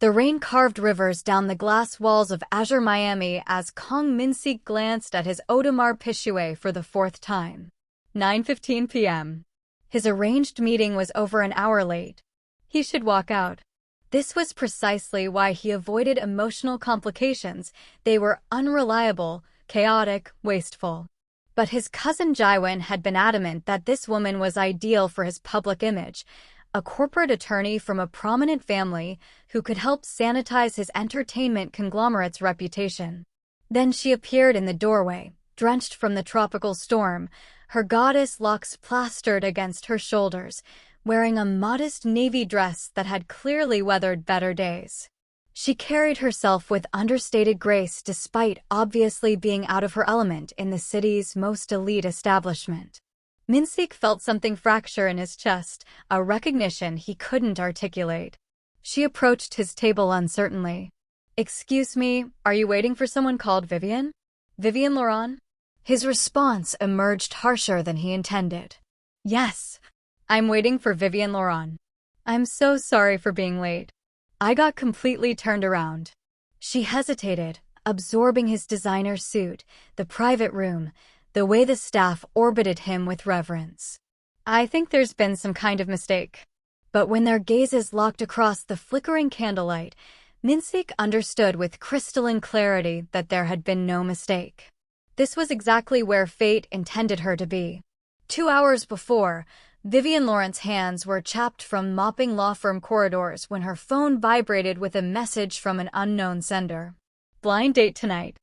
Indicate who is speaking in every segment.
Speaker 1: The rain carved rivers down the glass walls of Azure Miami as Kang Minseok glanced at his Audemars Piguet for the fourth time. 9:15 p.m. His arranged meeting was over an hour late. He should walk out. This was precisely why he avoided emotional complications. They were unreliable, chaotic, wasteful. But his cousin Jiwon had been adamant that this woman was ideal for his public image, a corporate attorney from a prominent family who could help sanitize his entertainment conglomerate's reputation. Then she appeared in the doorway, drenched from the tropical storm, her goddess locks plastered against her shoulders, wearing a modest navy dress that had clearly weathered better days. She carried herself with understated grace despite obviously being out of her element in the city's most elite establishment. Minseok felt something fracture in his chest, a recognition he couldn't articulate. She approached his table uncertainly. "Excuse me, are you waiting for someone called Vivian? Vivian Laurent?" His response emerged harsher than he intended. "Yes, I'm waiting for Vivian Laurent. I'm so sorry for being late. I got completely turned around." She hesitated, absorbing his designer suit, the private room, the way the staff orbited him with reverence. "I think there's been some kind of mistake." But when their gazes locked across the flickering candlelight, Minseok understood with crystalline clarity that there had been no mistake. This was exactly where fate intended her to be. 2 hours before, Vivian Laurent's hands were chapped from mopping law firm corridors when her phone vibrated with a message from an unknown sender. "Blind date tonight.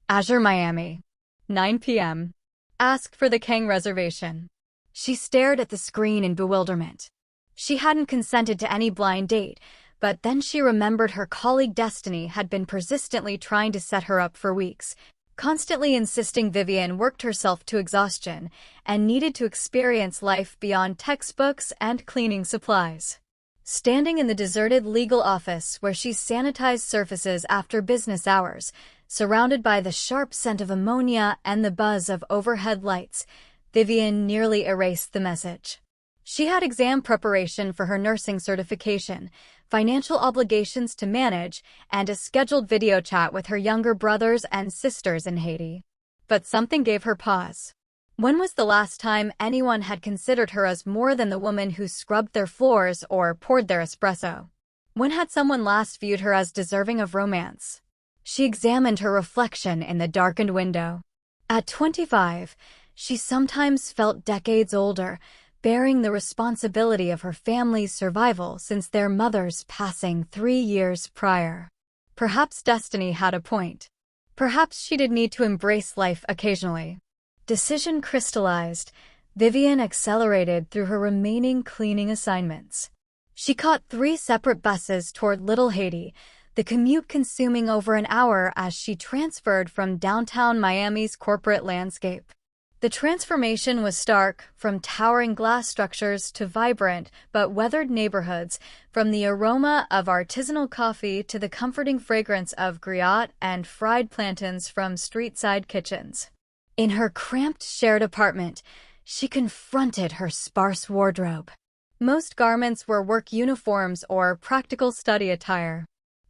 Speaker 1: Azure Miami. 9 p.m. Ask for the Kang reservation." She stared at the screen in bewilderment. She hadn't consented to any blind date, but then she remembered her colleague Destiny had been persistently trying to set her up for weeks, constantly insisting Vivian worked herself to exhaustion and needed to experience life beyond textbooks and cleaning supplies. Standing in the deserted legal office where she sanitized surfaces after business hours, surrounded by the sharp scent of ammonia and the buzz of overhead lights, Vivian nearly erased the message. She had exam preparation for her nursing certification, financial obligations to manage, and a scheduled video chat with her younger brothers and sisters in Haiti. But something gave her pause. When was the last time anyone had considered her as more than the woman who scrubbed their floors or poured their espresso? When had someone last viewed her as deserving of romance? She examined her reflection in the darkened window. At 25, she sometimes felt decades older, bearing the responsibility of her family's survival since their mother's passing 3 years prior. Perhaps Destiny had a point. Perhaps she did need to embrace life occasionally. Decision crystallized, Vivian accelerated through her remaining cleaning assignments. She caught 3 separate buses toward Little Haiti, the commute consuming over an hour as she transferred from downtown Miami's corporate landscape. The transformation was stark, from towering glass structures to vibrant but weathered neighborhoods, from the aroma of artisanal coffee to the comforting fragrance of griot and fried plantains from street-side kitchens. In her cramped shared apartment, she confronted her sparse wardrobe. Most garments were work uniforms or practical study attire.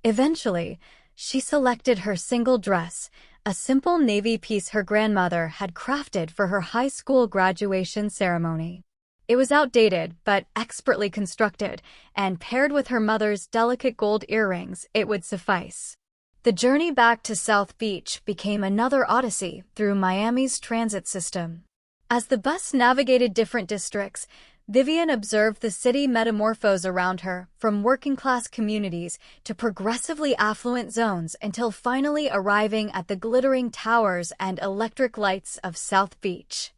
Speaker 1: Eventually, she selected her single dress, a simple navy piece her grandmother had crafted for her high school graduation ceremony. It was outdated but expertly constructed, and paired with her mother's delicate gold earrings, it would suffice. The journey back to South Beach became another odyssey through Miami's transit system. As the bus navigated different districts, Vivian observed the city metamorphose around her, from working-class communities to progressively affluent zones until finally arriving at the glittering towers and electric lights of South Beach.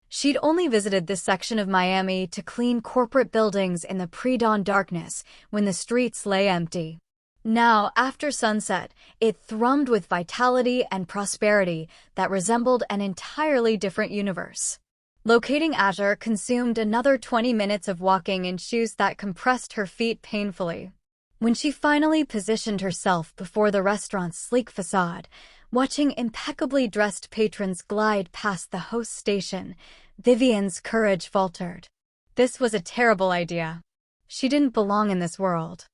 Speaker 1: She'd only visited this section of Miami to clean corporate buildings in the pre-dawn darkness when the streets lay empty. Now, after sunset, it thrummed with vitality and prosperity that resembled an entirely different universe. Locating Azure consumed another 20 minutes of walking in shoes that compressed her feet painfully. When she finally positioned herself before the restaurant's sleek facade, watching impeccably dressed patrons glide past the host station, Vivian's courage faltered. This was a terrible idea. She didn't belong in this world.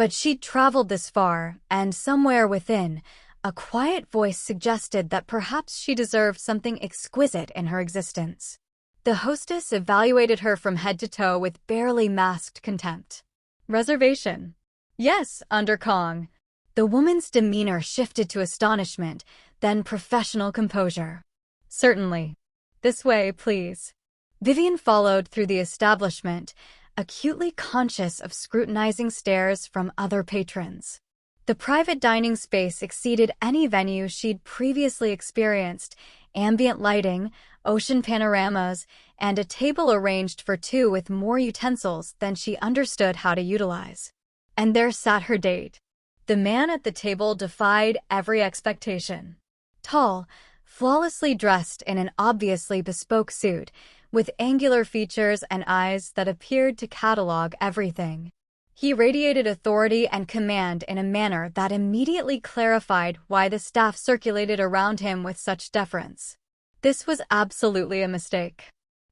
Speaker 1: But she'd traveled this far, and somewhere within, a quiet voice suggested that perhaps she deserved something exquisite in her existence. The hostess evaluated her from head to toe with barely masked contempt. Reservation. Yes, under Kang. The woman's demeanor shifted to astonishment, then professional composure. Certainly. This way, please. Vivian followed through the establishment, acutely conscious of scrutinizing stares from other patrons. The private dining space exceeded any venue she'd previously experienced: ambient lighting, ocean panoramas, and a table arranged for two with more utensils than she understood how to utilize. And there sat her date. The man at the table defied every expectation. Tall, flawlessly dressed in an obviously bespoke suit, with angular features and eyes that appeared to catalog everything. He radiated authority and command in a manner that immediately clarified why the staff circulated around him with such deference. This was absolutely a mistake.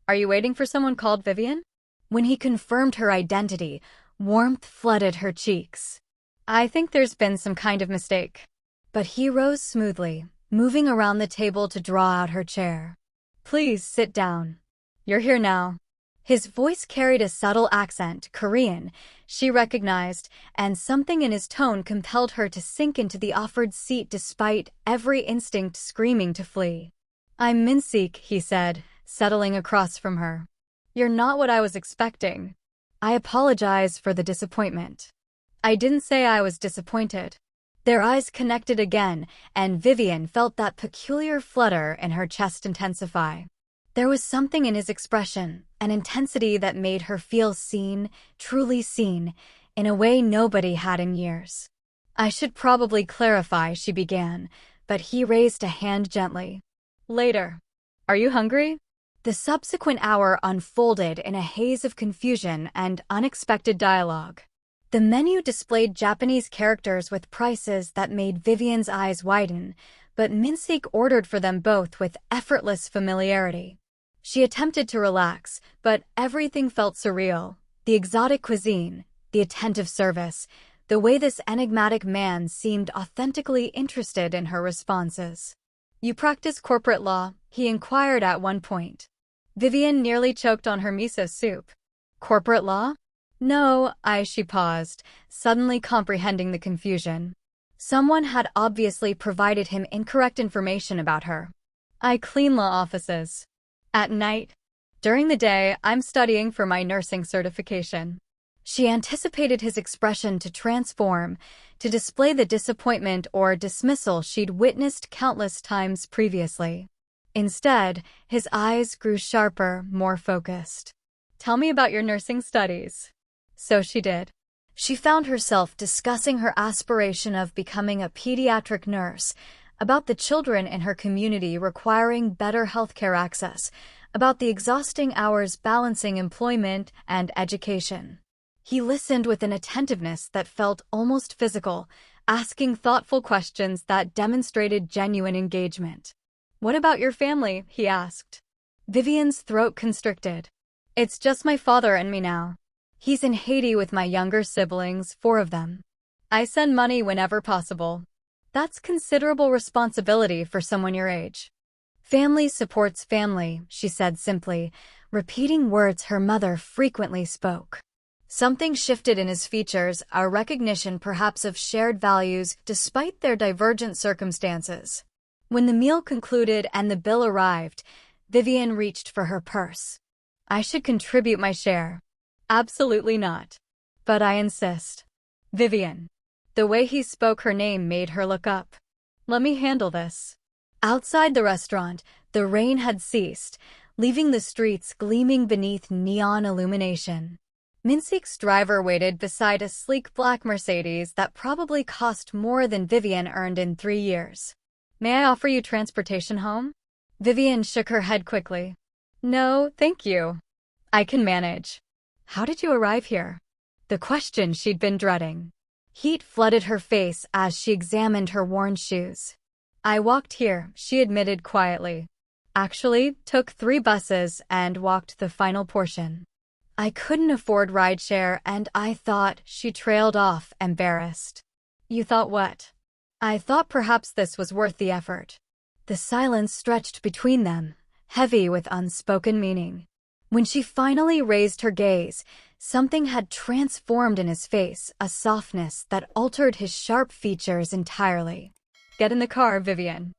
Speaker 1: Are you waiting for someone called Vivian? When he confirmed her identity, warmth flooded her cheeks. I think there's been some kind of mistake. But he rose smoothly, moving around the table to draw out her chair. Please sit down. You're here now. His voice carried a subtle accent, Korean, she recognized, and something in his tone compelled her to sink into the offered seat despite every instinct screaming to flee. I'm Minseok, he said, settling across from her. You're not what I was expecting. I apologize for the disappointment. I didn't say I was disappointed. Their eyes connected again, and Vivian felt that peculiar flutter in her chest intensify. There was something in his expression, an intensity that made her feel seen, truly seen, in a way nobody had in years. I should probably clarify, she began, but he raised a hand gently. Later. Are you hungry? The subsequent hour unfolded in a haze of confusion and unexpected dialogue. The menu displayed Japanese characters with prices that made Vivian's eyes widen, but Minseok ordered for them both with effortless familiarity. She attempted to relax, but everything felt surreal. The exotic cuisine, the attentive service, the way this enigmatic man seemed authentically interested in her responses. You practice corporate law? He inquired at one point. Vivian nearly choked on her miso soup. Corporate law? No, she paused, suddenly comprehending the confusion. Someone had obviously provided him incorrect information about her. I clean law offices. At night. During the day, I'm studying for my nursing certification. She anticipated his expression to transform, to display the disappointment or dismissal she'd witnessed countless times previously. Instead, his eyes grew sharper, more focused. Tell me about your nursing studies. So she did. She found herself discussing her aspiration of becoming a pediatric nurse, about the children in her community requiring better healthcare access, about the exhausting hours balancing employment and education. He listened with an attentiveness that felt almost physical, asking thoughtful questions that demonstrated genuine engagement. What about your family? He asked. Vivian's throat constricted. It's just my father and me now. He's in Haiti with my younger siblings, 4 of them. I send money whenever possible. That's considerable responsibility for someone your age. Family supports family, she said simply, repeating words her mother frequently spoke. Something shifted in his features, a recognition perhaps of shared values despite their divergent circumstances. When the meal concluded and the bill arrived, Vivian reached for her purse. I should contribute my share. Absolutely not. But I insist. Vivian. The way he spoke her name made her look up. Let me handle this. Outside the restaurant, the rain had ceased, leaving the streets gleaming beneath neon illumination. Minseok's driver waited beside a sleek black Mercedes that probably cost more than Vivian earned in 3 years. May I offer you transportation home? Vivian shook her head quickly. No, thank you. I can manage. How did you arrive here? The question she'd been dreading. Heat flooded her face as she examined her worn shoes. I walked here, she admitted quietly. Actually, took 3 buses and walked the final portion. I couldn't afford rideshare and I thought," she trailed off, embarrassed. "You thought what?" "I thought perhaps this was worth the effort." The silence stretched between them, heavy with unspoken meaning. When she finally raised her gaze, something had transformed in his face, a softness that altered his sharp features entirely. "Get in the car, Vivian."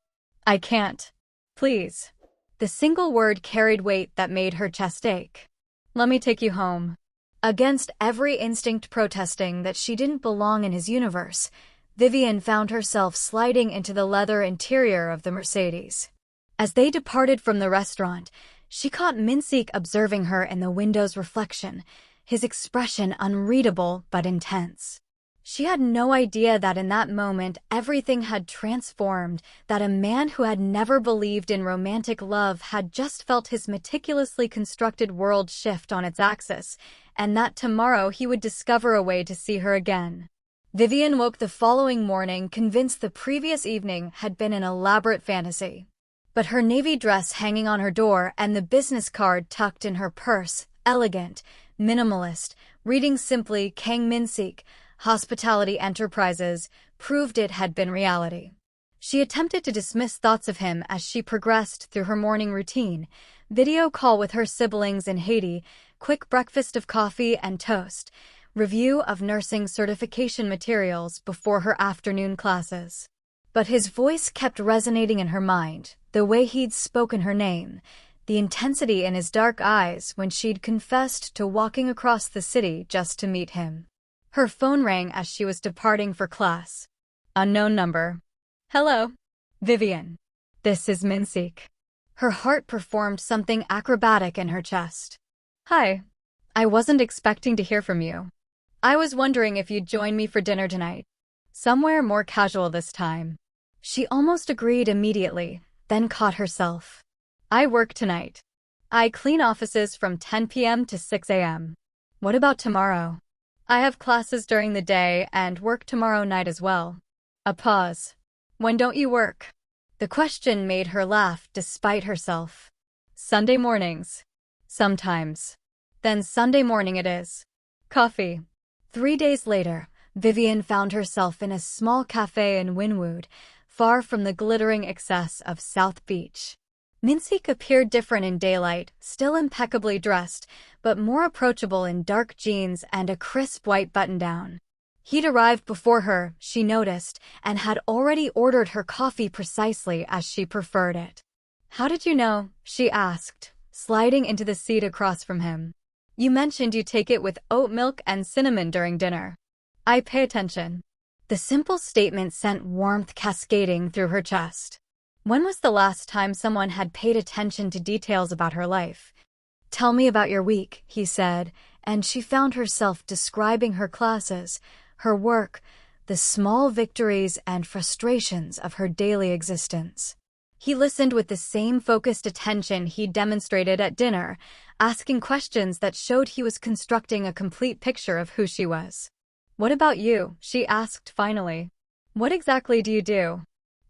Speaker 1: "I can't." "Please." The single word carried weight that made her chest ache. "Let me take you home." Against every instinct protesting that she didn't belong in his universe, Vivian found herself sliding into the leather interior of the Mercedes. As they departed from the restaurant, she caught Minseok observing her in the window's reflection, his expression unreadable but intense. She had no idea that in that moment everything had transformed, that a man who had never believed in romantic love had just felt his meticulously constructed world shift on its axis, and that tomorrow he would discover a way to see her again. Vivian woke the following morning convinced the previous evening had been an elaborate fantasy. But her navy dress hanging on her door and the business card tucked in her purse, elegant, minimalist, reading simply Kang Minseok, Hospitality Enterprises, proved it had been reality. She attempted to dismiss thoughts of him as she progressed through her morning routine, video call with her siblings in Haiti, quick breakfast of coffee and toast, review of nursing certification materials before her afternoon classes. But his voice kept resonating in her mind, the way he'd spoken her name, the intensity in his dark eyes when she'd confessed to walking across the city just to meet him. Her phone rang as she was departing for class. Unknown number. "Hello, Vivian. This is Minseok." Her heart performed something acrobatic in her chest. "Hi. I wasn't expecting to hear from you. I was wondering if you'd join me for dinner tonight. Somewhere more casual this time." She almost agreed immediately, then caught herself. "I work tonight. I clean offices from 10 p.m. to 6 a.m. What about tomorrow?" "I have classes during the day and work tomorrow night as well." A pause. "When don't you work?" The question made her laugh despite herself. "Sunday mornings." "Sometimes." "Then Sunday morning it is." Coffee. 3 days later, Vivian found herself in a small cafe in Wynwood, far from the glittering excess of South Beach. Minseok appeared different in daylight, still impeccably dressed, but more approachable in dark jeans and a crisp white button-down. He'd arrived before her, she noticed, and had already ordered her coffee precisely as she preferred it. "How did you know?" she asked, sliding into the seat across from him. "You mentioned you take it with oat milk and cinnamon during dinner." "I pay attention." The simple statement sent warmth cascading through her chest. When was the last time someone had paid attention to details about her life? "Tell me about your week," he said, and she found herself describing her classes, her work, the small victories and frustrations of her daily existence. He listened with the same focused attention he'd demonstrated at dinner, asking questions that showed he was constructing a complete picture of who she was. "What about you?" she asked finally. "What exactly do you do?"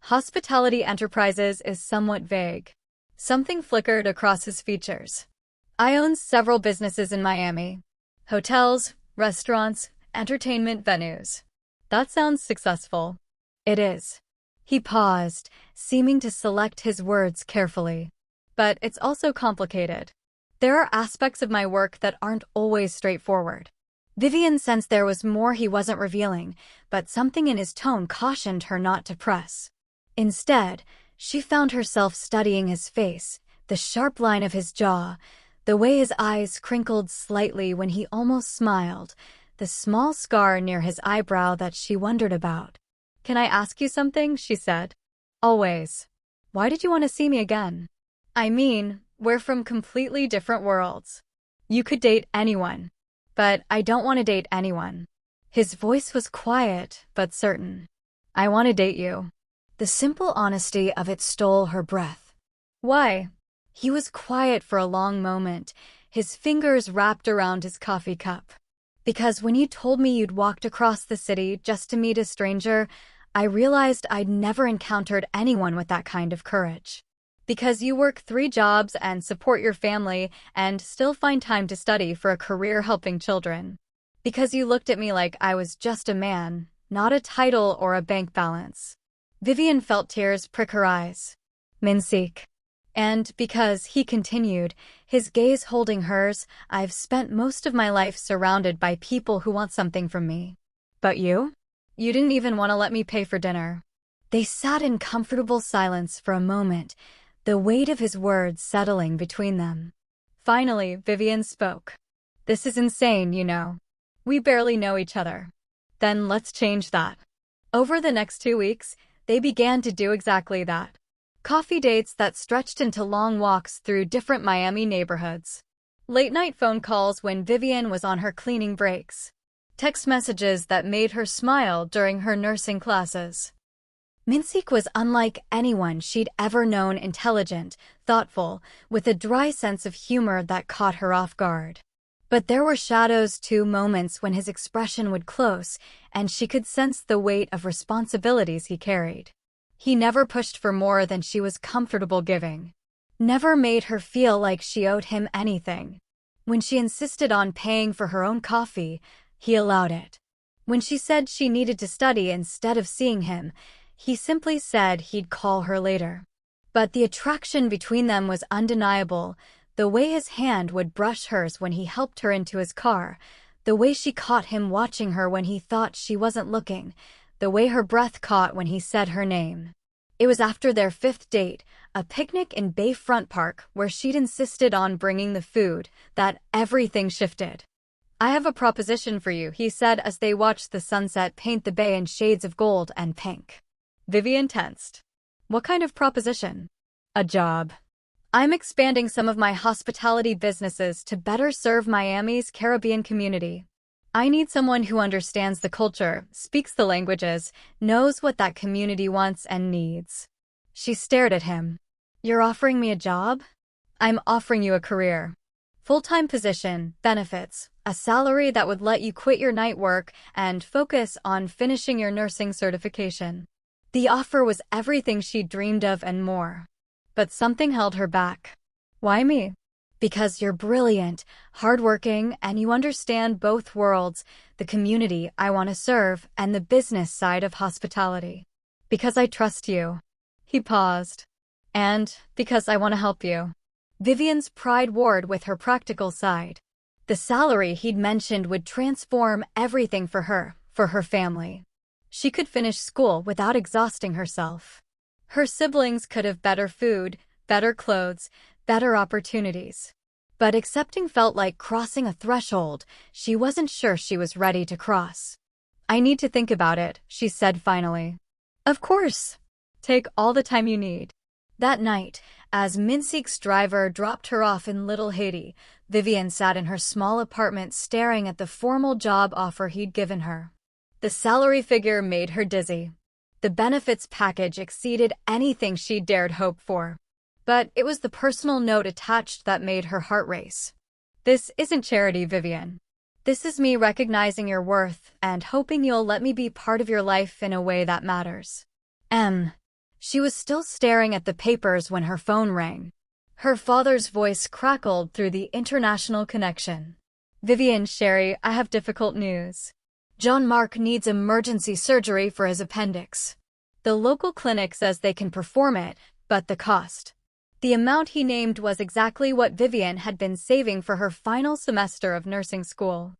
Speaker 1: Hospitality Enterprises is somewhat vague. Something flickered across his features. "I own several businesses in Miami. Hotels, restaurants, entertainment venues." "That sounds successful." "It is." He paused, seeming to select his words carefully. "But it's also complicated. There are aspects of my work that aren't always straightforward." Vivian sensed there was more he wasn't revealing, but something in his tone cautioned her not to press. Instead, she found herself studying his face, the sharp line of his jaw, the way his eyes crinkled slightly when he almost smiled, the small scar near his eyebrow that she wondered about. "Can I ask you something?" she said. "Always." "Why did you want to see me again?" "I mean, we're from completely different worlds. You could date anyone. But I don't want to date anyone." His voice was quiet, but certain. "I want to date you." The simple honesty of it stole her breath. "Why?" He was quiet for a long moment, his fingers wrapped around his coffee cup. "Because when you told me you'd walked across the city just to meet a stranger, I realized I'd never encountered anyone with that kind of courage." Because you work 3 jobs and support your family and still find time to study for a career helping children. Because you looked at me like I was just a man, not a title or a bank balance. Vivian felt tears prick her eyes. Minseok. And because, he continued, his gaze holding hers, I've spent most of my life surrounded by people who want something from me. But you? You didn't even want to let me pay for dinner. They sat in comfortable silence for a moment, the weight of his words settling between them. Finally, Vivian spoke. This is insane, you know. We barely know each other. Then let's change that. Over the next 2 weeks, they began to do exactly that. Coffee dates that stretched into long walks through different Miami neighborhoods. Late-night phone calls when Vivian was on her cleaning breaks. Text messages that made her smile during her nursing classes. Minseok was unlike anyone she'd ever known, intelligent, thoughtful, with a dry sense of humor that caught her off guard. But there were shadows too, moments when his expression would close, and she could sense the weight of responsibilities he carried. He never pushed for more than she was comfortable giving. Never made her feel like she owed him anything. When she insisted on paying for her own coffee, he allowed it. When she said she needed to study instead of seeing him, he simply said he'd call her later. But the attraction between them was undeniable. The way his hand would brush hers when he helped her into his car, the way she caught him watching her when he thought she wasn't looking, the way her breath caught when he said her name. It was after their 5th date, a picnic in Bayfront Park where she'd insisted on bringing the food, that everything shifted. I have a proposition for you, he said as they watched the sunset paint the bay in shades of gold and pink. Vivian tensed. What kind of proposition? A job. I'm expanding some of my hospitality businesses to better serve Miami's Caribbean community. I need someone who understands the culture, speaks the languages, knows what that community wants and needs. She stared at him. You're offering me a job? I'm offering you a career. Full-time position, benefits, a salary that would let you quit your night work and focus on finishing your nursing certification. The offer was everything she dreamed of and more. But something held her back. Why me? Because you're brilliant, hardworking, and you understand both worlds, the community I want to serve and the business side of hospitality. Because I trust you. He paused. And because I want to help you. Vivian's pride warred with her practical side. The salary he'd mentioned would transform everything for her family. She could finish school without exhausting herself. Her siblings could have better food, better clothes, better opportunities. But accepting felt like crossing a threshold she wasn't sure she was ready to cross. I need to think about it, she said finally. Of course. Take all the time you need. That night, as Minseok's driver dropped her off in Little Haiti, Vivian sat in her small apartment staring at the formal job offer he'd given her. The salary figure made her dizzy. The benefits package exceeded anything she'd dared hope for. But it was the personal note attached that made her heart race. This isn't charity, Vivian. This is me recognizing your worth and hoping you'll let me be part of your life in a way that matters. She was still staring at the papers when her phone rang. Her father's voice crackled through the international connection. Vivian, Sherry, I have difficult news. Jean-Marc needs emergency surgery for his appendix. The local clinic says they can perform it, but the cost. The amount he named was exactly what Vivian had been saving for her final semester of nursing school.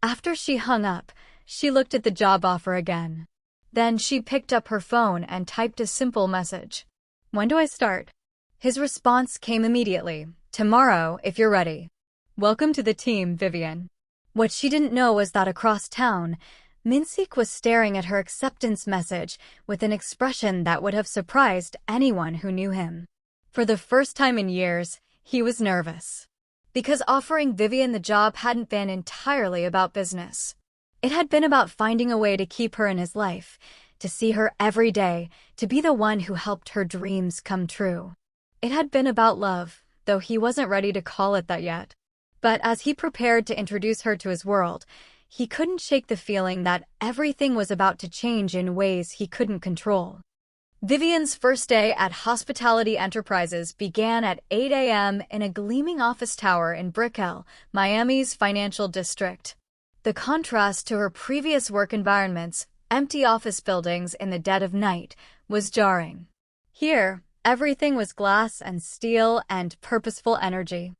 Speaker 1: After she hung up, she looked at the job offer again. Then she picked up her phone and typed a simple message. When do I start? His response came immediately. Tomorrow, if you're ready. Welcome to the team, Vivian. What she didn't know was that across town, Minseok was staring at her acceptance message with an expression that would have surprised anyone who knew him. For the first time in years, he was nervous. Because offering Vivian the job hadn't been entirely about business. It had been about finding a way to keep her in his life, to see her every day, to be the one who helped her dreams come true. It had been about love, though he wasn't ready to call it that yet. But as he prepared to introduce her to his world, he couldn't shake the feeling that everything was about to change in ways he couldn't control. Vivian's first day at Hospitality Enterprises began at 8 a.m. in a gleaming office tower in Brickell, Miami's financial district. The contrast to her previous work environments, empty office buildings in the dead of night, was jarring. Here, everything was glass and steel and purposeful energy.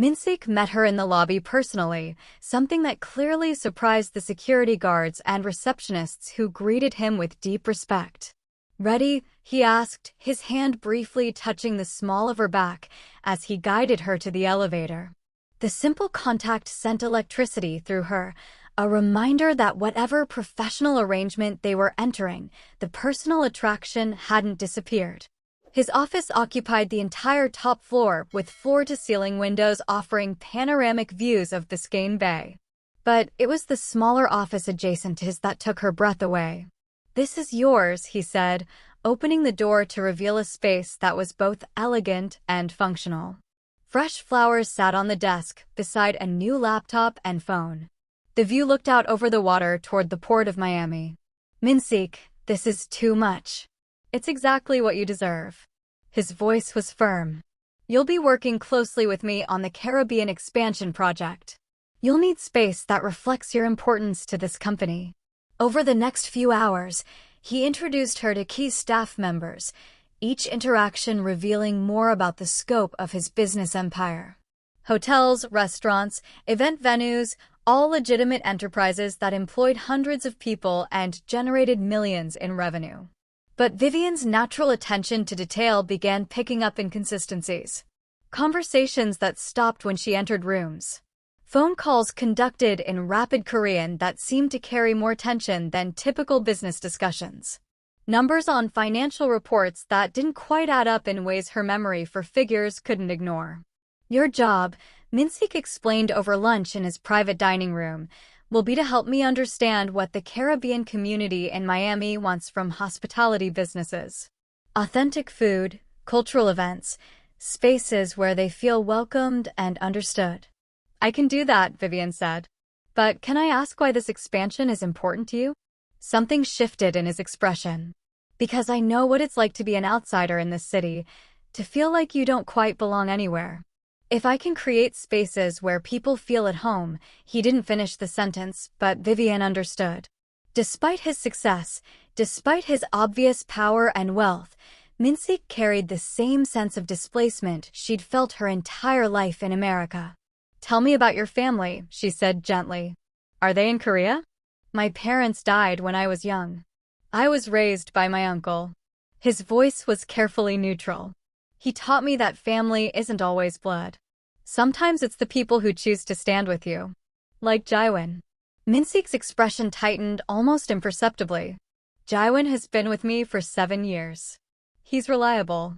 Speaker 1: Minseok met her in the lobby personally, something that clearly surprised the security guards and receptionists who greeted him with deep respect. "Ready?" he asked, his hand briefly touching the small of her back as he guided her to the elevator. The simple contact sent electricity through her, a reminder that whatever professional arrangement they were entering, the personal attraction hadn't disappeared. His office occupied the entire top floor, with floor-to-ceiling windows offering panoramic views of Biscayne Bay. But it was the smaller office adjacent to his that took her breath away. "This is yours," he said, opening the door to reveal a space that was both elegant and functional. Fresh flowers sat on the desk, beside a new laptop and phone. The view looked out over the water toward the port of Miami. "Minseok, this is too much. It's exactly what you deserve." His voice was firm. "You'll be working closely with me on the Caribbean expansion project. You'll need space that reflects your importance to this company." Over the next few hours, he introduced her to key staff members, each interaction revealing more about the scope of his business empire. Hotels, restaurants, event venues, all legitimate enterprises that employed hundreds of people and generated millions in revenue. But Vivian's natural attention to detail began picking up inconsistencies. Conversations that stopped when she entered rooms. Phone calls conducted in rapid Korean that seemed to carry more tension than typical business discussions. Numbers on financial reports that didn't quite add up in ways her memory for figures couldn't ignore. "Your job," Minseok explained over lunch in his private dining room, "will be to help me understand what the Caribbean community in Miami wants from hospitality businesses. Authentic food, cultural events, spaces where they feel welcomed and understood." "I can do that," Vivian said. "But can I ask why this expansion is important to you?" Something shifted in his expression. "Because I know what it's like to be an outsider in this city, to feel like you don't quite belong anywhere. If I can create spaces where people feel at home," he didn't finish the sentence, but Vivian understood. Despite his success, despite his obvious power and wealth, Minseok carried the same sense of displacement she'd felt her entire life in America. "Tell me about your family," she said gently. "Are they in Korea?" "My parents died when I was young. I was raised by my uncle." His voice was carefully neutral. "He taught me that family isn't always blood. Sometimes it's the people who choose to stand with you. Like Jaiwon." Minseok's expression tightened almost imperceptibly. "Jaiwon has been with me for 7 years. He's reliable."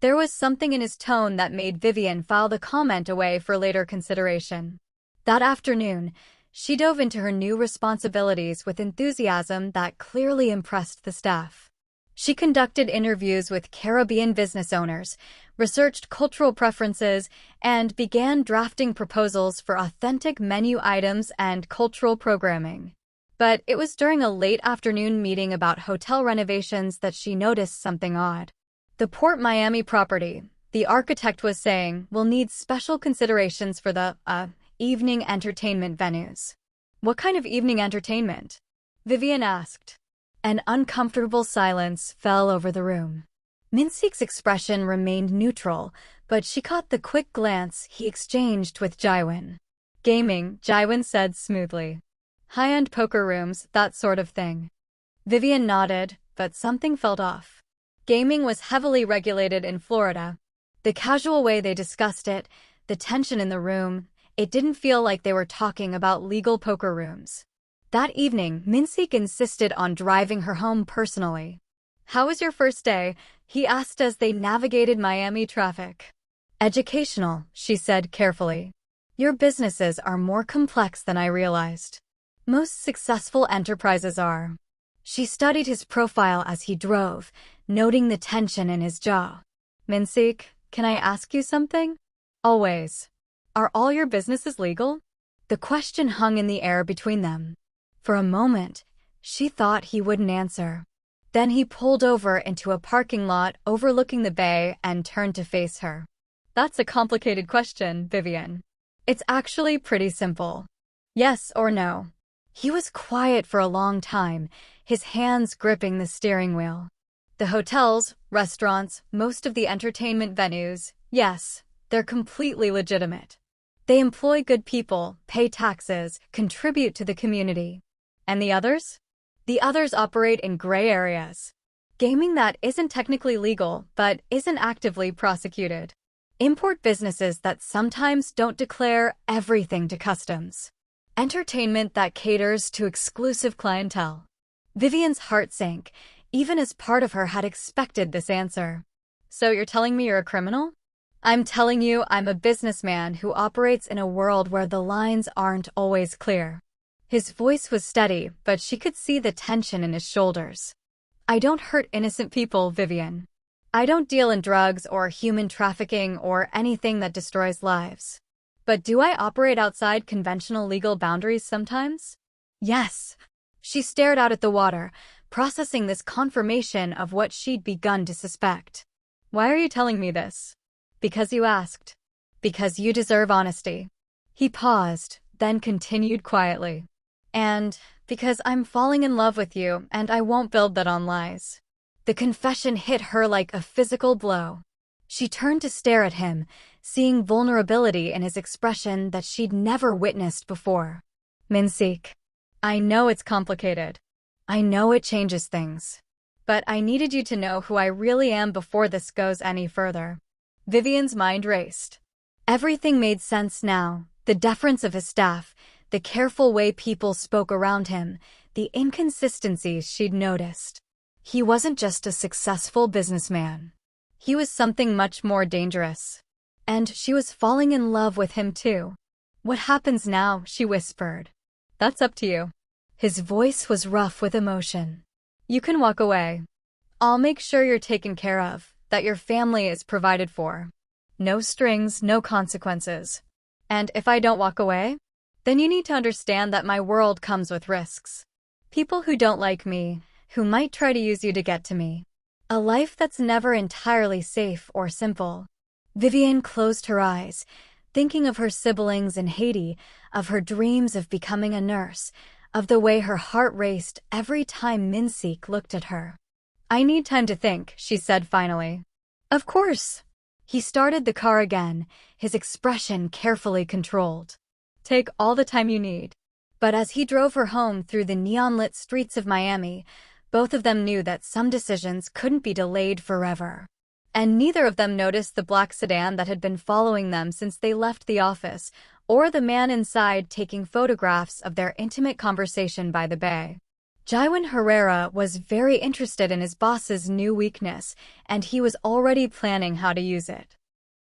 Speaker 1: There was something in his tone that made Vivian file the comment away for later consideration. That afternoon, she dove into her new responsibilities with enthusiasm that clearly impressed the staff. She conducted interviews with Caribbean business owners, researched cultural preferences, and began drafting proposals for authentic menu items and cultural programming. But it was during a late afternoon meeting about hotel renovations that she noticed something odd. The Port Miami property, the architect was saying, will need special considerations for the, evening entertainment venues. "What kind of evening entertainment?" Vivian asked. An uncomfortable silence fell over the room. Minseok's expression remained neutral, but she caught the quick glance he exchanged with Jaiwon. "Gaming," Jaiwon said smoothly. "High-end poker rooms, that sort of thing." Vivian nodded, but something felt off. Gaming was heavily regulated in Florida. The casual way they discussed it, the tension in the room, it didn't feel like they were talking about legal poker rooms. That evening, Minseok insisted on driving her home personally. "How was your first day?" he asked as they navigated Miami traffic. "Educational," she said carefully. "Your businesses are more complex than I realized. Most successful enterprises are." She studied his profile as he drove, noting the tension in his jaw. "Minseok, can I ask you something?" "Always." "Are all your businesses legal?" The question hung in the air between them. For a moment, she thought he wouldn't answer. Then he pulled over into a parking lot overlooking the bay and turned to face her. That's a complicated question, Vivian. It's actually pretty simple. Yes or no. He was quiet for a long time, his hands gripping the steering wheel. The hotels, restaurants, most of the entertainment venues, yes, they're completely legitimate. They employ good people, pay taxes, contribute to the community. And the others? The others operate in gray areas. Gaming that isn't technically legal, but isn't actively prosecuted. Import businesses that sometimes don't declare everything to customs. Entertainment that caters to exclusive clientele. Vivian's heart sank, even as part of her had expected this answer. So you're telling me you're a criminal? I'm telling you I'm a businessman who operates in a world where the lines aren't always clear. His voice was steady, but she could see the tension in his shoulders. I don't hurt innocent people, Vivian. I don't deal in drugs or human trafficking or anything that destroys lives. But do I operate outside conventional legal boundaries sometimes? Yes. She stared out at the water, processing this confirmation of what she'd begun to suspect. Why are you telling me this? Because you asked. Because you deserve honesty. He paused, then continued quietly. And because I'm falling in love with you and I won't build that on lies. The confession hit her like a physical blow. She turned to stare at him, seeing vulnerability in his expression that she'd never witnessed before. Minseok, I know it's complicated. I know it changes things. But I needed you to know who I really am before this goes any further. Vivian's mind raced. Everything made sense now. The deference of his staff, the careful way people spoke around him, the inconsistencies she'd noticed. He wasn't just a successful businessman. He was something much more dangerous. And she was falling in love with him too. What happens now? She whispered. That's up to you. His voice was rough with emotion. You can walk away. I'll make sure you're taken care of, that your family is provided for. No strings, no consequences. And if I don't walk away? Then you need to understand that my world comes with risks. People who don't like me, who might try to use you to get to me. A life that's never entirely safe or simple. Vivian closed her eyes, thinking of her siblings in Haiti, of her dreams of becoming a nurse, of the way her heart raced every time Minseok looked at her. I need time to think, she said finally. Of course. He started the car again, his expression carefully controlled. Take all the time you need. But as he drove her home through the neon-lit streets of Miami, both of them knew that some decisions couldn't be delayed forever. And neither of them noticed the black sedan that had been following them since they left the office, or the man inside taking photographs of their intimate conversation by the bay. Jaiwan Herrera was very interested in his boss's new weakness, and he was already planning how to use it.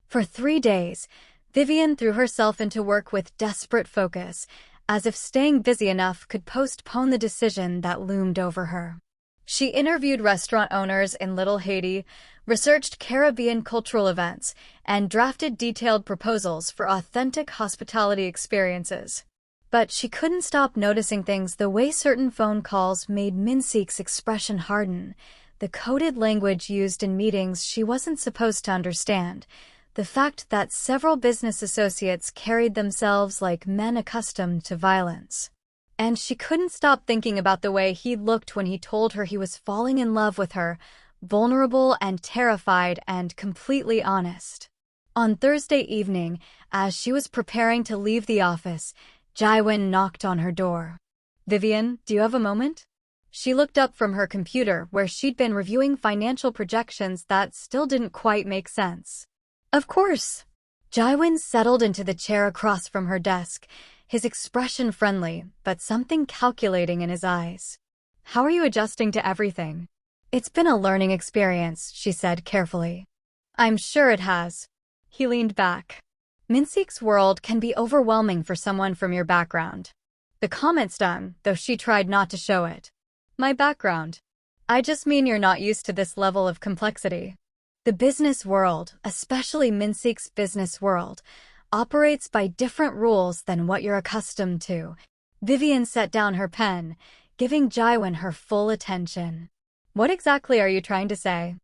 Speaker 1: For 3 days, Vivian threw herself into work with desperate focus, as if staying busy enough could postpone the decision that loomed over her. She interviewed restaurant owners in Little Haiti, researched Caribbean cultural events, and drafted detailed proposals for authentic hospitality experiences. But she couldn't stop noticing things: the way certain phone calls made Minseok's expression harden, the coded language used in meetings she wasn't supposed to understand, the fact that several business associates carried themselves like men accustomed to violence. And she couldn't stop thinking about the way he looked when he told her he was falling in love with her, vulnerable and terrified and completely honest. On Thursday evening, as she was preparing to leave the office, Jaiwan knocked on her door. Vivian, do you have a moment? She looked up from her computer where she'd been reviewing financial projections that still didn't quite make sense. Of course. Jaiwan settled into the chair across from her desk, his expression friendly, but something calculating in his eyes. How are you adjusting to everything? It's been a learning experience, she said carefully. I'm sure it has. He leaned back. Minseok's world can be overwhelming for someone from your background. The comment stung, though she tried not to show it. My background? I just mean you're not used to this level of complexity. The business world, especially Minseok's business world, operates by different rules than what you're accustomed to. Vivian set down her pen, giving Jaiwan her full attention. What exactly are you trying to say?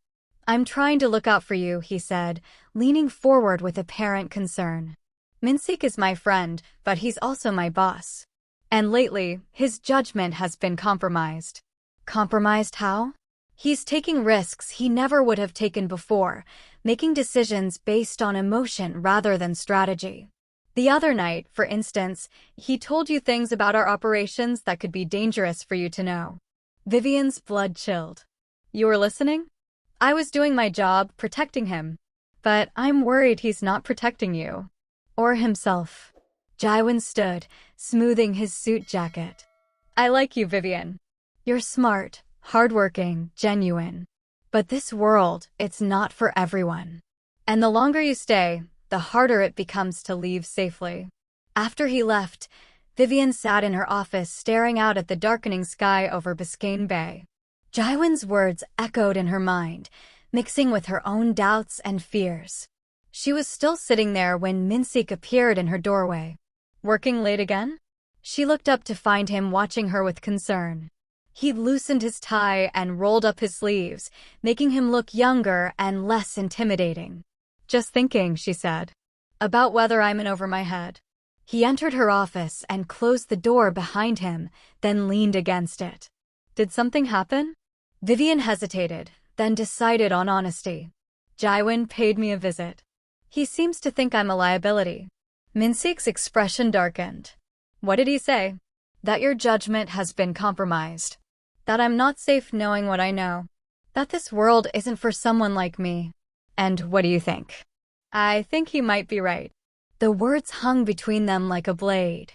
Speaker 1: I'm trying to look out for you, he said, leaning forward with apparent concern. Minseok is my friend, but he's also my boss. And lately, his judgment has been compromised. Compromised how? He's taking risks he never would have taken before, making decisions based on emotion rather than strategy. The other night, for instance, he told you things about our operations that could be dangerous for you to know. Vivian's blood chilled. You were listening? I was doing my job, protecting him. But I'm worried he's not protecting you. Or himself. Jaewon stood, smoothing his suit jacket. I like you, Vivian. You're smart, hardworking, genuine. But this world, it's not for everyone. And the longer you stay, the harder it becomes to leave safely. After he left, Vivian sat in her office staring out at the darkening sky over Biscayne Bay. Jaewon's words echoed in her mind, mixing with her own doubts and fears. She was still sitting there when Minseok appeared in her doorway. Working late again? She looked up to find him watching her with concern. He'd loosened his tie and rolled up his sleeves, making him look younger and less intimidating. Just thinking, she said, about whether I'm in over my head. He entered her office and closed the door behind him, then leaned against it. Did something happen? Vivian hesitated, then decided on honesty. Jaewon paid me a visit. He seems to think I'm a liability. Minseok's expression darkened. What did he say? That your judgment has been compromised. That I'm not safe knowing what I know. That this world isn't for someone like me. And what do you think? I think he might be right. The words hung between them like a blade.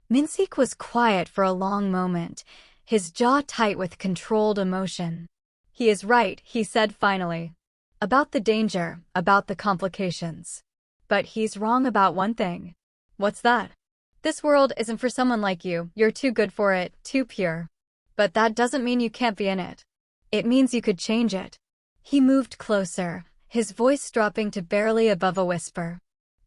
Speaker 1: Minseok was quiet for a long moment, his jaw tight with controlled emotion. He is right, he said finally. About the danger, about the complications. But he's wrong about one thing. What's that? This world isn't for someone like you. You're too good for it, too pure. But that doesn't mean you can't be in it. It means you could change it. He moved closer, his voice dropping to barely above a whisper.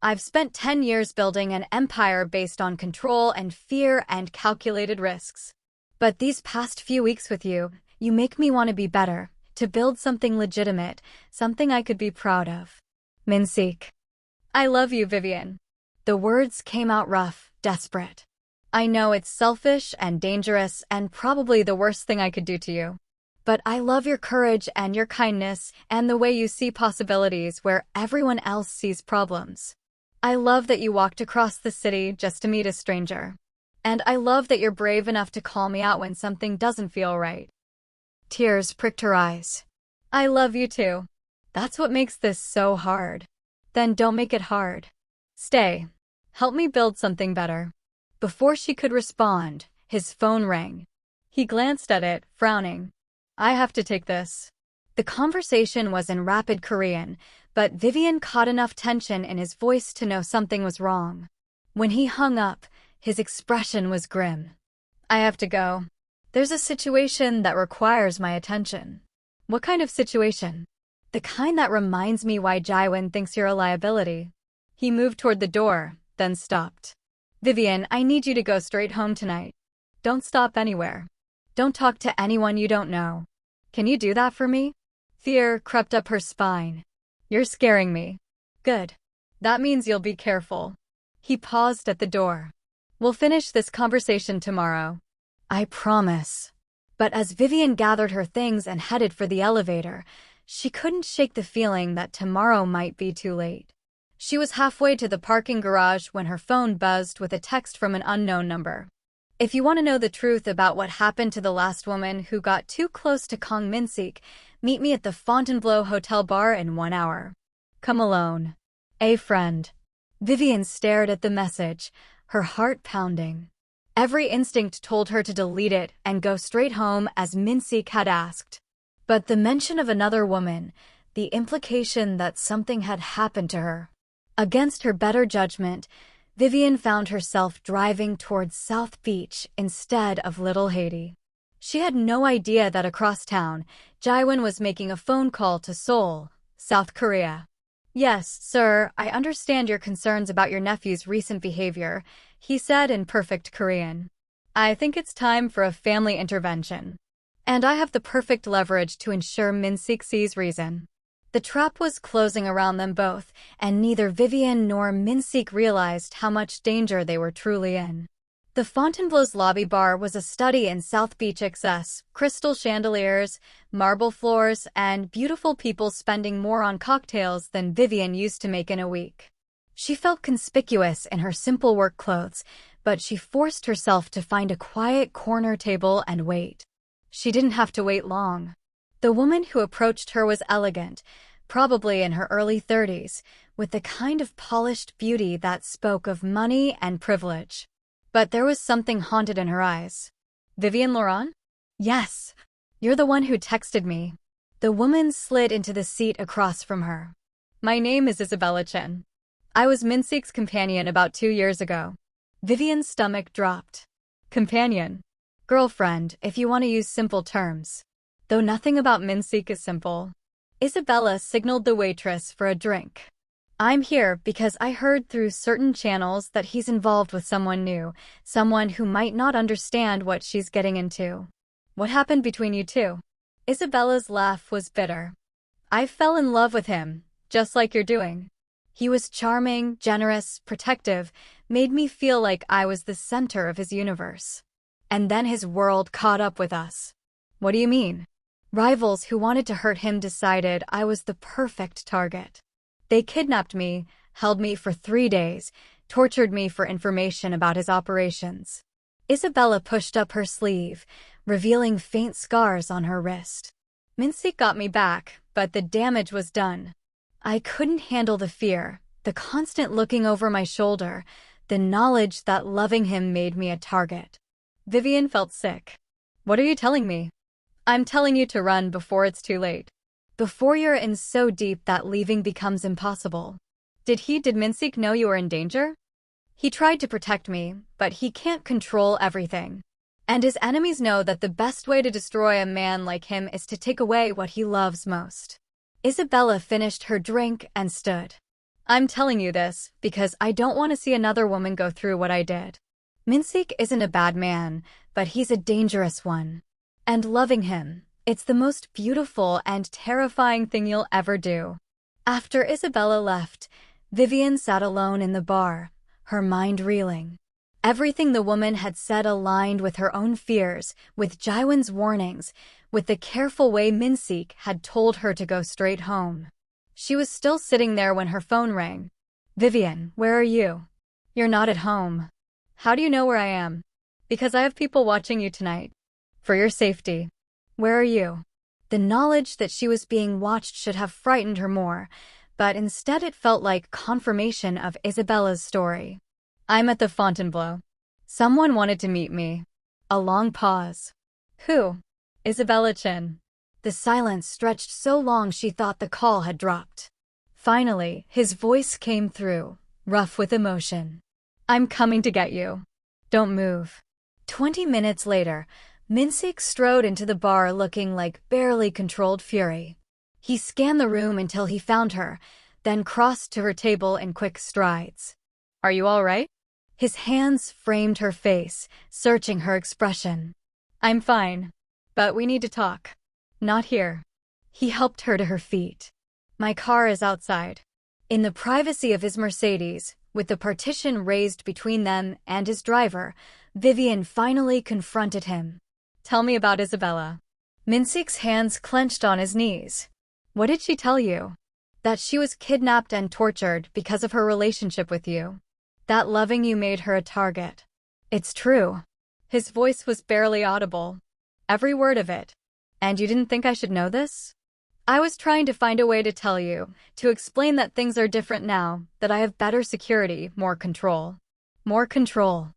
Speaker 1: I've spent 10 years building an empire based on control and fear and calculated risks. But these past few weeks with you, you make me want to be better, to build something legitimate, something I could be proud of. Minseok. I love you, Vivian. The words came out rough, desperate. I know it's selfish and dangerous and probably the worst thing I could do to you. But I love your courage and your kindness and the way you see possibilities where everyone else sees problems. I love that you walked across the city just to meet a stranger. And I love that you're brave enough to call me out when something doesn't feel right. Tears pricked her eyes. I love you too. That's what makes this so hard. Then don't make it hard. Stay. Help me build something better. Before she could respond, his phone rang. He glanced at it, frowning. I have to take this. The conversation was in rapid Korean, but Vivian caught enough tension in his voice to know something was wrong. When he hung up, his expression was grim. I have to go. There's a situation that requires my attention. What kind of situation? The kind that reminds me why Jaewon thinks you're a liability. He moved toward the door, then stopped. Vivian, I need you to go straight home tonight. Don't stop anywhere. Don't talk to anyone you don't know. Can you do that for me? Fear crept up her spine. You're scaring me. Good. That means you'll be careful. He paused at the door. We'll finish this conversation tomorrow. I promise. But as Vivian gathered her things and headed for the elevator, she couldn't shake the feeling that tomorrow might be too late. She was halfway to the parking garage when her phone buzzed with a text from an unknown number. If you want to know the truth about what happened to the last woman who got too close to Kang Minseok, meet me at the Fontainebleau Hotel bar in 1 hour. Come alone. A friend. Vivian stared at the message, her heart pounding. Every instinct told her to delete it and go straight home as Minseok had asked. But the mention of another woman, the implication that something had happened to her. Against her better judgment, Vivian found herself driving towards South Beach instead of Little Haiti. She had no idea that across town, Jaewon was making a phone call to Seoul, South Korea. Yes, sir, I understand your concerns about your nephew's recent behavior, he said in perfect Korean. I think it's time for a family intervention. And I have the perfect leverage to ensure Minseok sees reason. The trap was closing around them both, and neither Vivian nor Minseok realized how much danger they were truly in. The Fontainebleau's lobby bar was a study in South Beach excess, crystal chandeliers, marble floors, and beautiful people spending more on cocktails than Vivian used to make in a week. She felt conspicuous in her simple work clothes, but she forced herself to find a quiet corner table and wait. She didn't have to wait long. The woman who approached her was elegant, probably in her early 30s, with the kind of polished beauty that spoke of money and privilege. But there was something haunted in her eyes. Vivian Laurent? Yes. You're the one who texted me. The woman slid into the seat across from her. My name is Isabella Chen. I was Minseok's companion about 2 years ago. Vivian's stomach dropped. Companion. Girlfriend, if you want to use simple terms. Though nothing about Minseok is simple. Isabella signaled the waitress for a drink. I'm here because I heard through certain channels that he's involved with someone new, someone who might not understand what she's getting into. What happened between you two? Isabella's laugh was bitter. I fell in love with him, just like you're doing. He was charming, generous, protective, made me feel like I was the center of his universe. And then his world caught up with us. What do you mean? Rivals who wanted to hurt him decided I was the perfect target. They kidnapped me, held me for 3 days, tortured me for information about his operations. Isabella pushed up her sleeve, revealing faint scars on her wrist. Minseok got me back, but the damage was done. I couldn't handle the fear, the constant looking over my shoulder, the knowledge that loving him made me a target. Vivian felt sick. What are you telling me? I'm telling you to run before it's too late. Before you're in so deep that leaving becomes impossible. Did Minseok know you were in danger? He tried to protect me, but he can't control everything. And his enemies know that the best way to destroy a man like him is to take away what he loves most. Isabella finished her drink and stood. I'm telling you this because I don't want to see another woman go through what I did. Minseok isn't a bad man, but he's a dangerous one. And loving him, it's the most beautiful and terrifying thing you'll ever do. After Isabella left, Vivian sat alone in the bar, her mind reeling. Everything the woman had said aligned with her own fears, with Jiwon's warnings, with the careful way Minseok had told her to go straight home. She was still sitting there when her phone rang. Vivian, where are you? You're not at home. How do you know where I am? Because I have people watching you tonight. For your safety. Where are you? The knowledge that she was being watched should have frightened her more, but instead it felt like confirmation of Isabella's story. I'm at the Fontainebleau. Someone wanted to meet me. A long pause. Who? Isabella Chen. The silence stretched so long she thought the call had dropped. Finally, his voice came through, rough with emotion. I'm coming to get you. Don't move. 20 minutes later, Minseok strode into the bar looking like barely controlled fury. He scanned the room until he found her, then crossed to her table in quick strides. Are you all right? His hands framed her face, searching her expression. I'm fine, but we need to talk. Not here. He helped her to her feet. My car is outside. In the privacy of his Mercedes, with the partition raised between them and his driver, Vivian finally confronted him. Tell me about Isabella. Minseok's hands clenched on his knees. What did she tell you? That she was kidnapped and tortured because of her relationship with you. That loving you made her a target. It's true. His voice was barely audible. Every word of it. And you didn't think I should know this? I was trying to find a way to tell you, to explain that things are different now, that I have better security, more control. More control.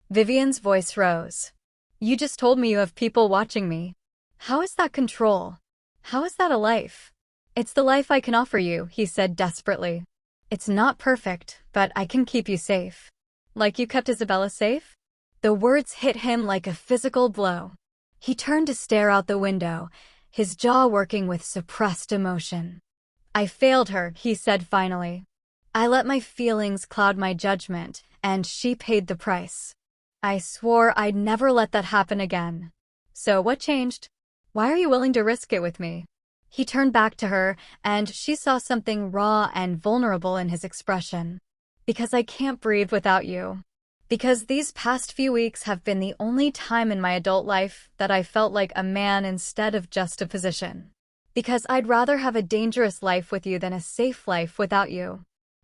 Speaker 1: Vivian's voice rose. You just told me you have people watching me. How is that control? How is that a life? It's the life I can offer you, he said desperately. It's not perfect, but I can keep you safe. Like you kept Isabella safe? The words hit him like a physical blow. He turned to stare out the window, his jaw working with suppressed emotion. I failed her, he said finally. I let my feelings cloud my judgment, and she paid the price. I swore I'd never let that happen again. So what changed? Why are you willing to risk it with me? He turned back to her, and she saw something raw and vulnerable in his expression. Because I can't breathe without you. Because these past few weeks have been the only time in my adult life that I felt like a man instead of just a physician. Because I'd rather have a dangerous life with you than a safe life without you.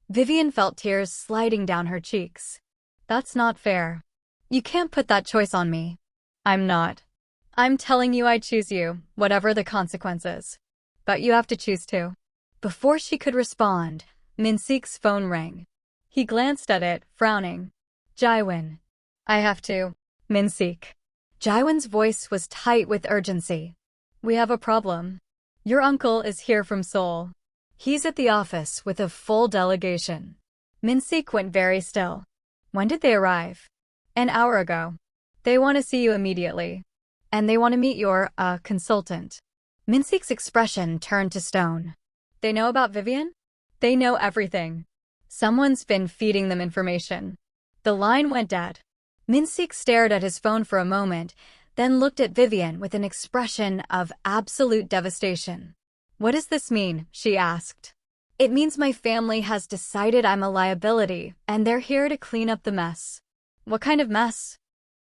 Speaker 1: Vivian felt tears sliding down her cheeks. That's not fair. You can't put that choice on me. I'm not. I'm telling you I choose you, whatever the consequences. But you have to choose too. Before she could respond, Minseok's phone rang. He glanced at it, frowning. Jaiwon. I have to. Minseok. Jaiwon's voice was tight with urgency. We have a problem. Your uncle is here from Seoul. He's at the office with a full delegation. Minseok went very still. When did they arrive? An hour ago. They want to see you immediately. And they want to meet your, consultant. Minseok's expression turned to stone. They know about Vivian? They know everything. Someone's been feeding them information. The line went dead. Minseok stared at his phone for a moment, then looked at Vivian with an expression of absolute devastation. What does this mean? She asked. It means my family has decided I'm a liability, and they're here to clean up the mess. What kind of mess?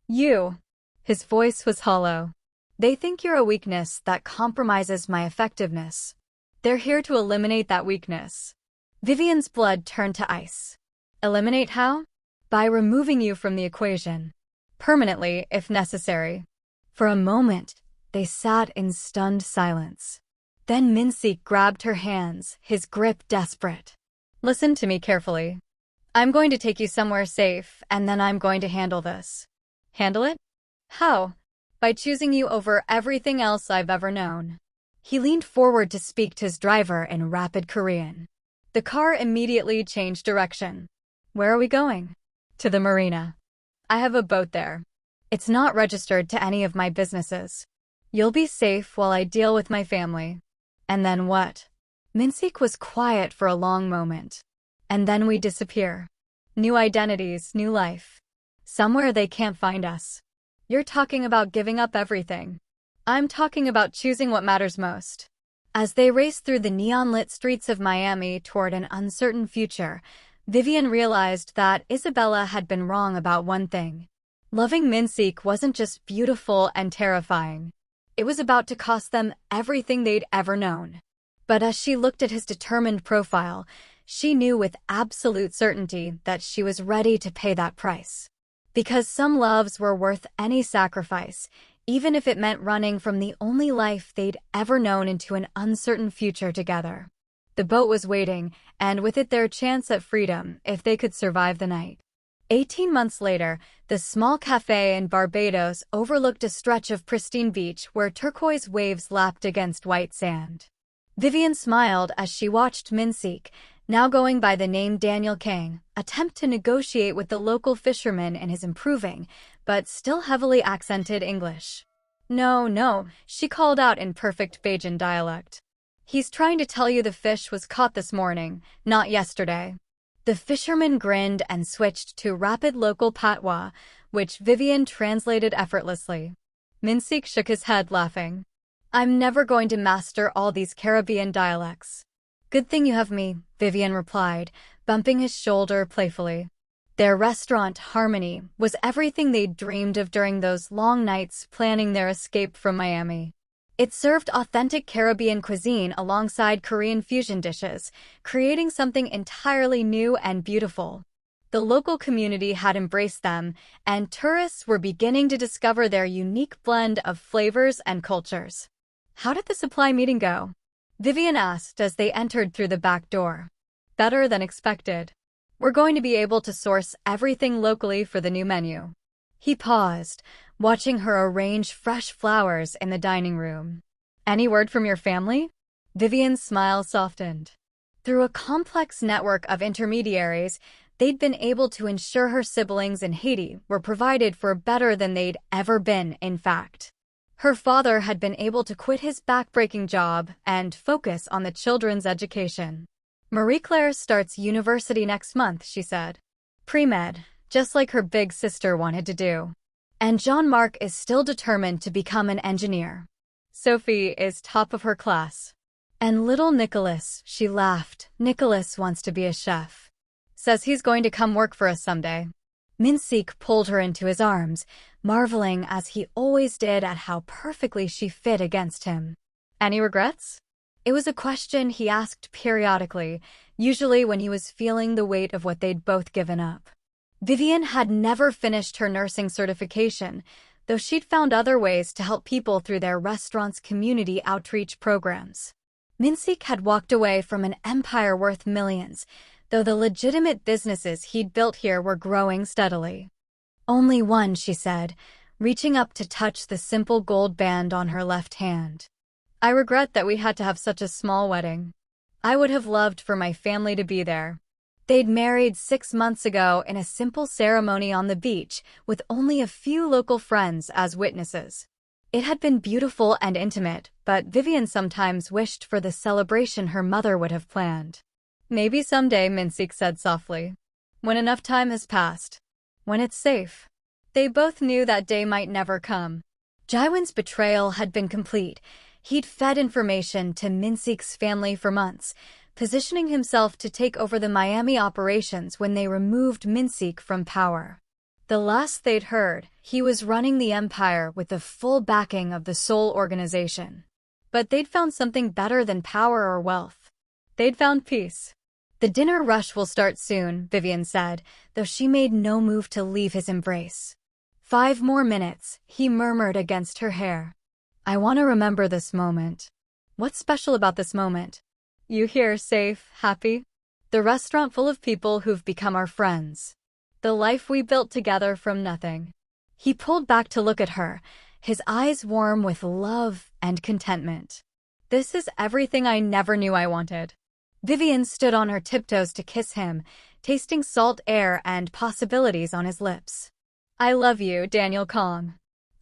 Speaker 1: You. His voice was hollow. They think you're a weakness that compromises my effectiveness. They're here to eliminate that weakness. Vivian's blood turned to ice. Eliminate how? By removing you from the equation. Permanently, if necessary. For a moment, they sat in stunned silence. Then Minseok grabbed her hands, his grip desperate. Listen to me carefully. I'm going to take you somewhere safe, and then I'm going to handle this. Handle it? How? By choosing you over everything else I've ever known. He leaned forward to speak to his driver in rapid Korean. The car immediately changed direction. Where are we going? To the marina. I have a boat there. It's not registered to any of my businesses. You'll be safe while I deal with my family. And then what? Minseok was quiet for a long moment. And then we disappear. New identities, new life. Somewhere they can't find us. You're talking about giving up everything. I'm talking about choosing what matters most. As they raced through the neon-lit streets of Miami toward an uncertain future, Vivian realized that Isabella had been wrong about one thing. Loving Minseok wasn't just beautiful and terrifying. It was about to cost them everything they'd ever known. But as she looked at his determined profile, she knew with absolute certainty that she was ready to pay that price. Because some loves were worth any sacrifice, even if it meant running from the only life they'd ever known into an uncertain future together. The boat was waiting, and with it their chance at freedom if they could survive the night. 18 months later, the small cafe in Barbados overlooked a stretch of pristine beach where turquoise waves lapped against white sand. Vivian smiled as she watched Minseok, now going by the name Daniel Kang, attempt to negotiate with the local fisherman in his improving, but still heavily accented English. No, she called out in perfect Bajan dialect. He's trying to tell you the fish was caught this morning, not yesterday. The fisherman grinned and switched to rapid local patois, which Vivian translated effortlessly. Minseok shook his head, laughing. I'm never going to master all these Caribbean dialects. Good thing you have me, Vivian replied, bumping his shoulder playfully. Their restaurant, Harmony, was everything they'd dreamed of during those long nights planning their escape from Miami. It served authentic Caribbean cuisine alongside Korean fusion dishes, creating something entirely new and beautiful. The local community had embraced them, and tourists were beginning to discover their unique blend of flavors and cultures. How did the supply meeting go? Vivian asked as they entered through the back door. Better than expected. We're going to be able to source everything locally for the new menu. He paused, watching her arrange fresh flowers in the dining room. Any word from your family? Vivian's smile softened. Through a complex network of intermediaries, they'd been able to ensure her siblings in Haiti were provided for better than they'd ever been, in fact. Her father had been able to quit his backbreaking job and focus on the children's education. Marie-Claire starts university next month, she said. Pre-med, just like her big sister wanted to do. And Jean-Marc is still determined to become an engineer. Sophie is top of her class. And little Nicholas, she laughed. Nicholas wants to be a chef. Says he's going to come work for us someday. Minseok pulled her into his arms, marveling as he always did at how perfectly she fit against him. Any regrets? It was a question he asked periodically, usually when he was feeling the weight of what they'd both given up. Vivian had never finished her nursing certification, though she'd found other ways to help people through their restaurant's community outreach programs. Minseok had walked away from an empire worth millions, though the legitimate businesses he'd built here were growing steadily. Only one, she said, reaching up to touch the simple gold band on her left hand. I regret that we had to have such a small wedding. I would have loved for my family to be there. They'd married 6 months ago in a simple ceremony on the beach, with only a few local friends as witnesses. It had been beautiful and intimate, but Vivian sometimes wished for the celebration her mother would have planned. Maybe someday, Minseok said softly. When enough time has passed. When it's safe. They both knew that day might never come. Jiwon's betrayal had been complete. He'd fed information to Minseok's family for months, positioning himself to take over the Miami operations when they removed Minseok from power. The last they'd heard, he was running the empire with the full backing of the Seoul organization. But they'd found something better than power or wealth. They'd found peace. The dinner rush will start soon, Vivian said, though she made no move to leave his embrace. 5 more minutes, he murmured against her hair. I want to remember this moment. What's special about this moment? You here, safe, happy? The restaurant full of people who've become our friends. The life we built together from nothing. He pulled back to look at her, his eyes warm with love and contentment. This is everything I never knew I wanted. Vivian stood on her tiptoes to kiss him, tasting salt air and possibilities on his lips. I love you, Daniel Kang.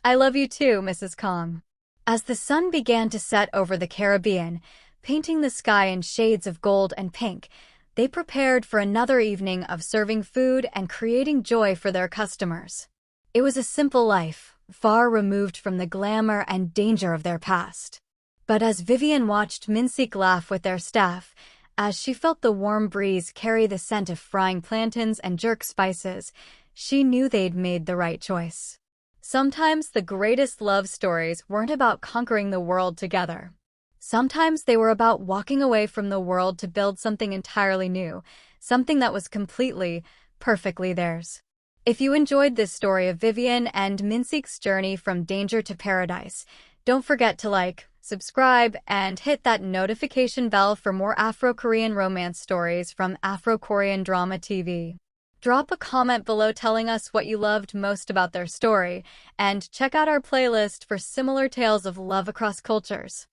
Speaker 1: I love you too, Mrs. Kang. As the sun began to set over the Caribbean, painting the sky in shades of gold and pink, they prepared for another evening of serving food and creating joy for their customers. It was a simple life, far removed from the glamour and danger of their past. But as Vivian watched Minseok laugh with their staff, as she felt the warm breeze carry the scent of frying plantains and jerk spices, she knew they'd made the right choice. Sometimes the greatest love stories weren't about conquering the world together. Sometimes they were about walking away from the world to build something entirely new, something that was completely, perfectly theirs. If you enjoyed this story of Vivian and Minseok's journey from danger to paradise, don't forget to like, subscribe, and hit that notification bell for more Afro-Korean romance stories from Afro-Korean Drama TV. Drop a comment below telling us what you loved most about their story, and check out our playlist for similar tales of love across cultures.